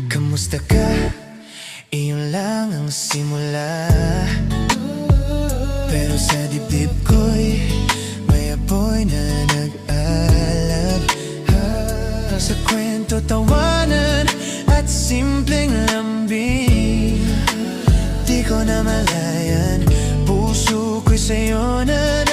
Kamusta ka? Iyon lang ang simula, pero sa dibdib ko'y may apoy na nag-alab. Sa kwento, tawanan at simpleng lambing, di ko na malayan, puso ko'y sa'yo na